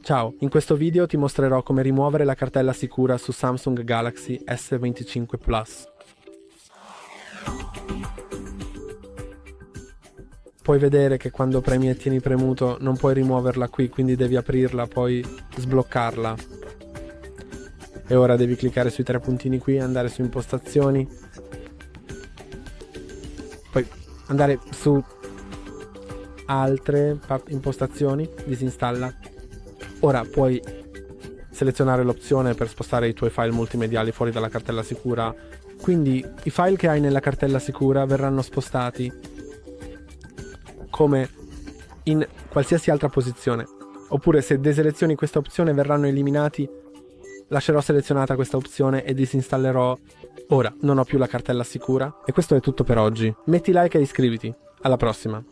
Ciao, in questo video ti mostrerò come rimuovere la cartella sicura su Samsung Galaxy S25 Plus. Puoi vedere che quando premi e tieni premuto non puoi rimuoverla qui, quindi devi aprirla, poi sbloccarla. E ora devi cliccare sui tre puntini qui, andare su impostazioni, poi andare su altre impostazioni, disinstalla. Ora puoi selezionare l'opzione per spostare i tuoi file multimediali fuori dalla cartella sicura, quindi i file che hai nella cartella sicura verranno spostati come in qualsiasi altra posizione, oppure se deselezioni questa opzione verranno eliminati. Lascerò selezionata questa opzione e disinstallerò. Ora non ho più la cartella sicura. E questo è tutto per oggi. Metti like e iscriviti. Alla prossima.